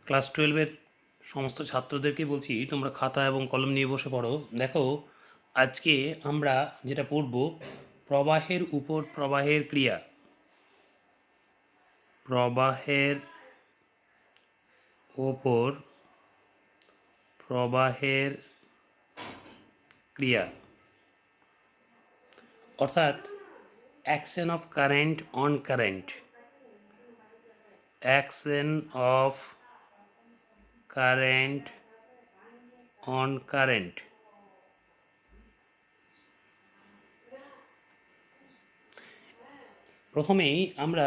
Class 12-এর সমস্ত ছাত্রদেরকে বলছি, তোমরা খাতা এবং কলম নিয়ে বসে পড়ো। দেখো, আজকে আমরা যেটা পড়ব, প্রবাহের উপর প্রবাহের ক্রিয়া। প্রবাহের ওপর প্রবাহের ক্রিয়া, অর্থাৎ action of current on current. Action of current on current. প্রথমেই আমরা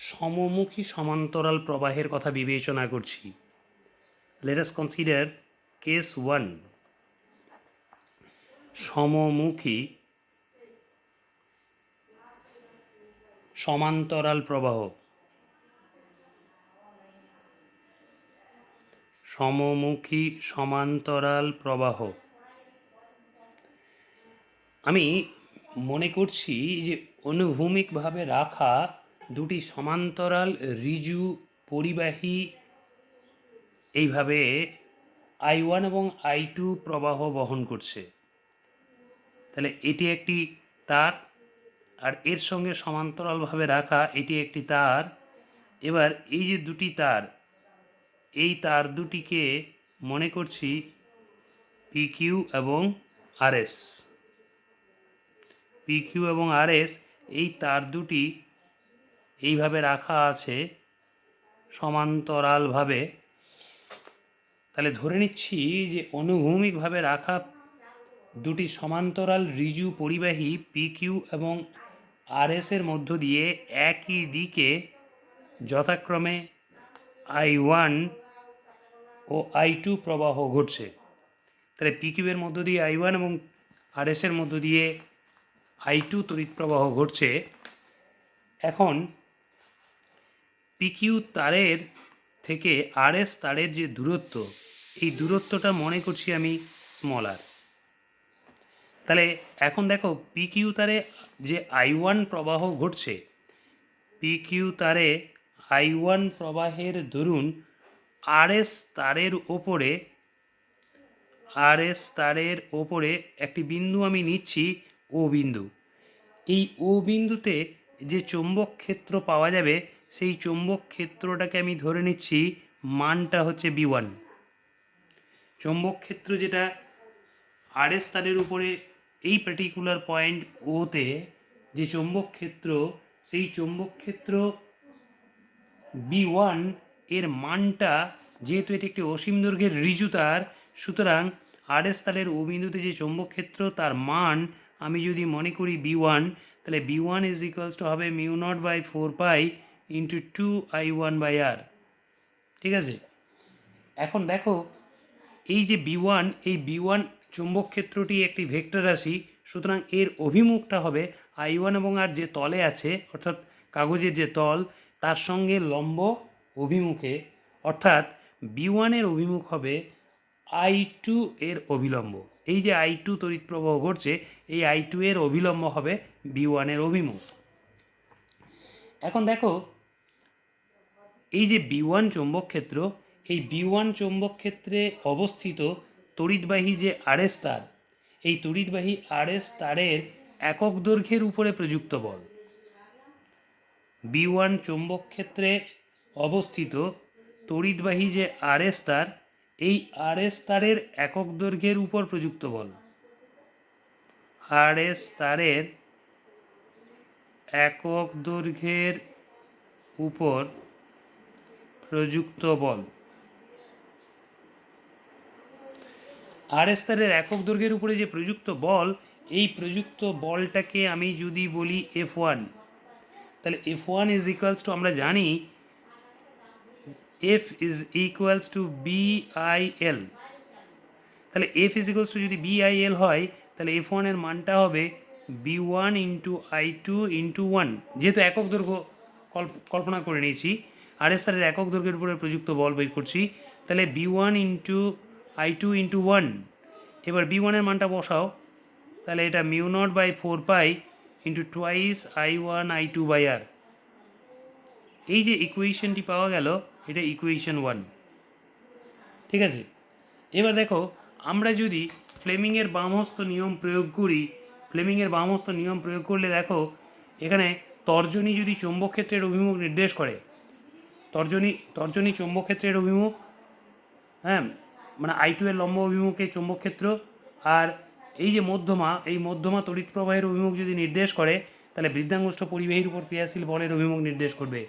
সমমুখী সমান্তরাল প্রবাহের কথা বিবেচনা করছি। Let us consider case 1. সমমুখী সমান্তরাল প্রবাহ। সমমুখী সমান্তরাল প্রবাহ। আমি মনে করছি যে অনুভূমিকভাবে রাখা দুটি সমান্তরাল ঋজু পরিবাহী এইভাবে I1 এবং I2 প্রবাহ বহন করছে। তাহলে এটি একটি তার, আর এর সঙ্গে সমান্তরালভাবে রাখা এটি একটি তার। এবার এই যে দুটি তার, এই তার দুটিকে মনে করছি PQ এবং RS। PQ এবং RS এই তার দুটি এইভাবে রাখা আছে সমান্তরালভাবে। তাহলে ধরে নিচ্ছি যে অনুভূমিকভাবে রাখা দুটি সমান্তরাল ঋজু পরিবাহী PQ এবং RS এর মধ্য দিয়ে একই দিকে যথাক্রমে I1 ও I2 প্রবাহ ঘটছে। তাহলে PQ এর মধ্য দিয়ে I1 এবং RS এর মধ্য দিয়ে I2 তড়িৎ প্রবাহ ঘটছে। এখন PQ তারের থেকে RS তারের যে দূরত্ব, এই দূরত্বটা মনে করছি আমি স্মল r। তাহলে এখন দেখো, PQ তারে যে I1 প্রবাহ ঘটছে, PQ তারে I1 প্রবাহের দরুন RS তারের ওপরে একটি বিন্দু আমি নিচ্ছি, ও বিন্দু। এই ও বিন্দুতে যে চৌম্বক ক্ষেত্র পাওয়া যাবে, সেই চৌম্বক ক্ষেত্রটাকে আমি ধরে নিচ্ছি মানটা হচ্ছে B1। চৌম্বক ক্ষেত্র যেটা RS তারের উপরে এই পার্টিকুলার পয়েন্ট ওতে যে চৌম্বক ক্ষেত্র, সেই চৌম্বক ক্ষেত্র B1 এর মানটা, যেহেতু এটি একটি অসীম দৈর্ঘ্যের ঋজু তার, সুতরাং RS তারের ও বিন্দুতে যে চৌম্বক ক্ষেত্র তার মান আমি যদি মনে করি B1, তাহলে B1 ইজ ইকুয়ালস টু হবে μ0/4π ইন্টু 2I1/r। ঠিক আছে? এখন দেখো, এই যে B1, এই B1 চৌম্বক ক্ষেত্রটি একটি ভেক্টর রাশি, সুতরাং এর অভিমুখটা হবে I1 এবং আর যে তলে আছে, অর্থাৎ কাগজের যে তল, তার সঙ্গে লম্ব অভিমুখে, অর্থাৎ B1 এর অভিমুখ হবে I2 এর অভিলম্ব। এই যে I2 তড়িৎ প্রবাহ ঘটছে, এই I2 এর অভিলম্ব হবে B1 এর অভিমুখ। এখন দেখো, এই যে B1 চৌম্বক ক্ষেত্র, এই B1 চৌম্বক ক্ষেত্রে অবস্থিত তড়িৎবাহী যে RS তার, এই তড়িৎবাহী RS তারের একক দৈর্ঘ্যের উপরে প্রযুক্ত বল। B1 চৌম্বক ক্ষেত্রে অবস্থিত তড়িৎবাহী যে RS তার, এই RS তারের একক দৈর্ঘ্যের উপর প্রযুক্ত বল। RS তারের একক দৈর্ঘ্যের উপর প্রযুক্ত বল। RS তারের একক দৈর্ঘ্যের উপরে যে প্রযুক্ত বল, এই প্রযুক্ত বলটাকে আমি যদি বলি F1, তাহলে F1 ইজ ইকুয়ালস টু, আমরা জানি F is equals to BIL। তাহলে F ইজ ইকুয়ালস টু যদি BIL হয়, তাহলে F1 এর মানটা হবে B1 ইন্টু I2 ইন্টু 1। যেহেতু একক দৈর্ঘ্য কল্পনা করে নিয়েছি, RS তারের একক দৈর্ঘ্যের উপরে প্রযুক্ত বল বের করছি, তাহলে B1 ইন্টু I2 ইন্টু 1। এবার B1 এর মানটা বসাও, তাহলে এটা μ0/4π ইন্টু টুয়াইস I1 I2/r। এই যে ইকুয়েশনটি পাওয়া গেল, এটা ইকুয়েশন 1। ঠিক আছে। এবার দেখো, আমরা যদি ফ্লেমিংয়ের বামহস্ত নিয়ম প্রয়োগ করি, ফ্লেমিংয়ের বামহস্ত নিয়ম প্রয়োগ করলে দেখো এখানে তর্জনী যদি চৌম্বক ক্ষেত্রের অভিমুখ নির্দেশ করে, তর্জনী চৌম্বক ক্ষেত্রের অভিমুখ, হ্যাঁ, মানে I2 এর লম্ব অভিমুখে চৌম্বক ক্ষেত্র, আর এই যে মধ্যমা, এই মধ্যমা তড়িৎ প্রবাহের অভিমুখ যদি নির্দেশ করে, তাহলে বৃদ্ধাঙ্গুষ্ঠ পরিবাহীর উপর ক্রিয়াশীল বলের অভিমুখ নির্দেশ করবে।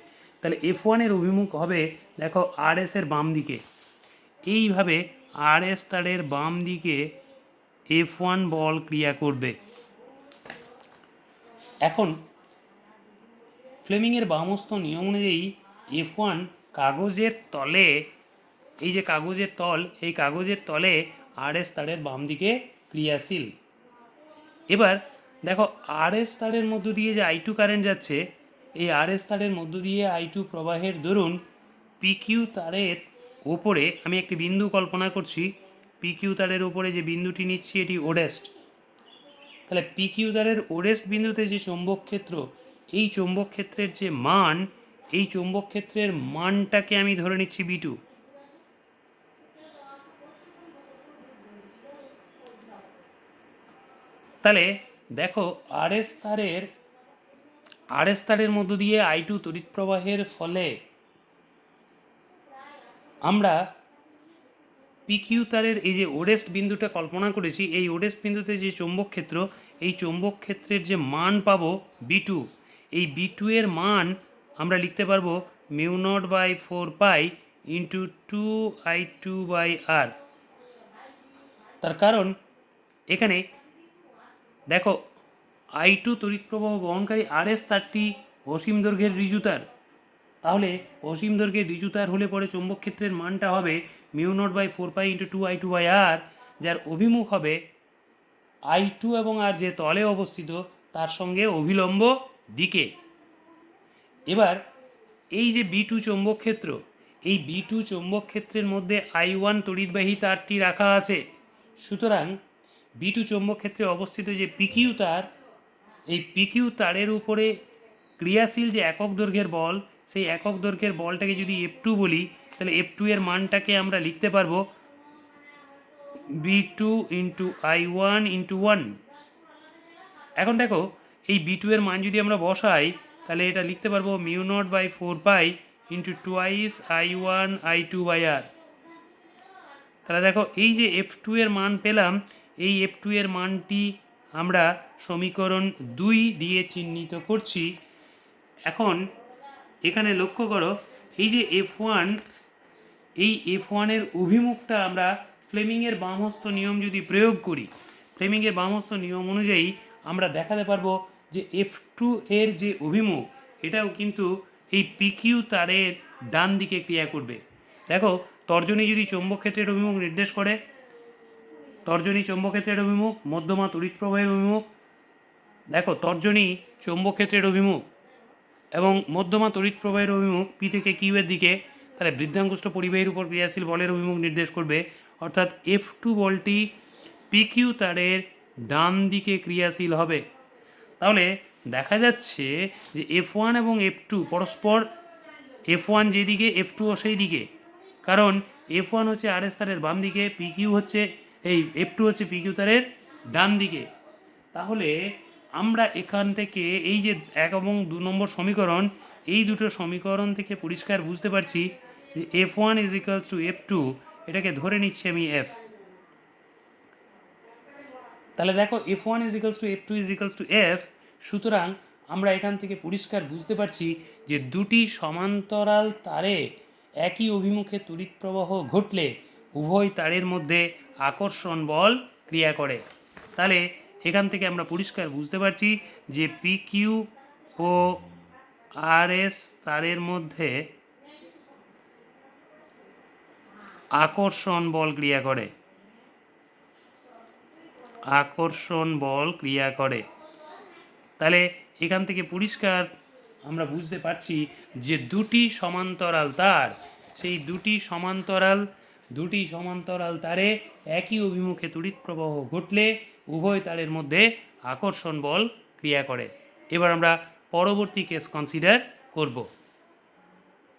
তাহলে F1 এর অভিমুখ হবে দেখো RS এর বাম দিকে। এইভাবে RS তারের বাম দিকে F1 বল ক্রিয়া করবে। এখন ফ্লেমিংয়ের বামহস্ত নিয়ম অনুযায়ী F1 কাগজের তলে, এই যে কাগজের তল, এই কাগজের তলে RS তারের বাম দিকে ক্রিয়াশীল। এবার দেখো RS তারের মধ্য দিয়ে যে I2 কারেন্ট যাচ্ছে, এই RS তারের মধ্য দিয়ে I2 প্রবাহের দরুন PQ তারের ওপরে আমি একটি বিন্দু কল্পনা করছি। PQ তারের ওপরে যে বিন্দুটি নিচ্ছি এটি ওডেস্ট। তাহলে PQ তারের ওডেস্ট বিন্দুতে যে চৌম্বক ক্ষেত্র, এই চৌম্বক ক্ষেত্রের যে মান, এই চৌম্বক ক্ষেত্রের মানটাকে আমি ধরে নিচ্ছি B2। তাহলে দেখো RS তারের মধ্য দিয়ে I2 তড়িৎ প্রবাহের ফলে আমরা PQ তারের এই যে ওডেস্ট বিন্দুটা কল্পনা করেছি, এই ওডেস্ট বিন্দুতে যে চৌম্বক ক্ষেত্র, এই চৌম্বক ক্ষেত্রের যে মান পাবো B2, এই B2 এর মান আমরা লিখতে পারবো μ0/4π × 2I2/r। তার কারণ এখানে দেখো I2 তড়িৎ প্রবাহ বহনকারী RS তারটি অসীম দৈর্ঘ্যের ঋজুতার। তাহলে অসীম দৈর্ঘ্যের ঋজুতার হলে পরে চৌম্বক ক্ষেত্রের মানটা হবে μ0/4π × 2I2/r, যার অভিমুখ হবে I2 এবং আর যে তলে অবস্থিত তার সঙ্গে অভিলম্ব দিকে। এবার এই যে B2 চৌম্বক ক্ষেত্র, এই B2 চৌম্বক ক্ষেত্রের মধ্যে I1 তড়িৎবাহী তারটি রাখা আছে। সুতরাং B2 চৌম্বক ক্ষেত্রে অবস্থিত যে PQ তার, এই PQ তারের উপরে ক্রিয়াশীল যে একক দৈর্ঘ্যের বল, সেই একক দৈর্ঘ্যের বলটাকে যদি F2 বলি, তাহলে F2 এর মানটাকে আমরা লিখতে পারবো B2 × I1 × 1। এখন দেখো এই B2 এর মান যদি আমরা বসাই, তাহলে এটা লিখতে পারবো μ0/4π × 2 I1 I2/r। তাহলে দেখো এই যে F2 এর মান পেলাম, এই F2 এর মানটি আমরা সমীকরণ 2 দিয়ে চিহ্নিত করছি। এখন এখানে লক্ষ্য করো এই যে F1, এই F1 এর অভিমুখটা আমরা ফ্লেমিংয়ের বামহস্ত নিয়ম যদি প্রয়োগ করি, ফ্লেমিংয়ের বামহস্ত নিয়ম অনুযায়ী আমরা দেখাতে পারবো যে F2 এর যে অভিমুখ, এটাও কিন্তু এই PQ তারের ডান দিকে ক্রিয়া করবে। দেখো তর্জনী যদি চৌম্বক ক্ষেত্রের অভিমুখ নির্দেশ করে, তর্জনী চৌম্বক ক্ষেত্রের অভিমুখ, মধ্যমা তড়িৎ প্রবাহের অভিমুখ, দেখো তর্জনী চৌম্বক ক্ষেত্রের অভিমুখ এবং মধ্যমা তড়িৎ প্রবাহের অভিমুখ P থেকে Q এর দিকে, তাহলে বৃদ্ধাঙ্গুষ্ঠ পরিবাহীর উপর ক্রিয়াশীল বলের অভিমুখ নির্দেশ করবে। অর্থাৎ F2 বলটি PQ তারের ডান দিকে ক্রিয়াশীল হবে। তাহলে দেখা যাচ্ছে যে F1 এবং F2 পরস্পর, F1 যেদিকে F2ও সেই দিকে, কারণ F1 হচ্ছে RS তারের বাম দিকে, PQ হচ্ছে এই F2 হচ্ছে PQ তারের ডান দিকে। তাহলে আমরা এখান থেকে এই যে 1 এবং 2 নম্বর সমীকরণ, এই দুটো সমীকরণ থেকে পরিষ্কার বুঝতে পারছি যে F1 = F2, এটাকে ধরে নিচ্ছি আমি F। তাহলে দেখো F1 = F2 = F। সুতরাং আমরা এখান থেকে পরিষ্কার বুঝতে পারছি যে দুটি সমান্তরাল তারে একই অভিমুখে তড়িৎ প্রবাহ ঘটলে উভয় তারের মধ্যে আকর্ষণ বল ক্রিয়া করে। তাহলে এখান থেকে আমরা পরিষ্কার বুঝতে পারছি যে PQ ও RS তারের মধ্যে আকর্ষণ বল ক্রিয়া করে, আকর্ষণ বল ক্রিয়া করে। তাহলে এখান থেকে পরিষ্কার আমরা বুঝতে পারছি যে দুটি সমান্তরাল তার, সেই দুটি সমান্তরাল তারে একই অভিমুখে তড়িৎ প্রবাহ ঘটলে উভয় তারের মধ্যে আকর্ষণ বল ক্রিয়া করে। এবার আমরা পরবর্তী কেস কনসিডার করব।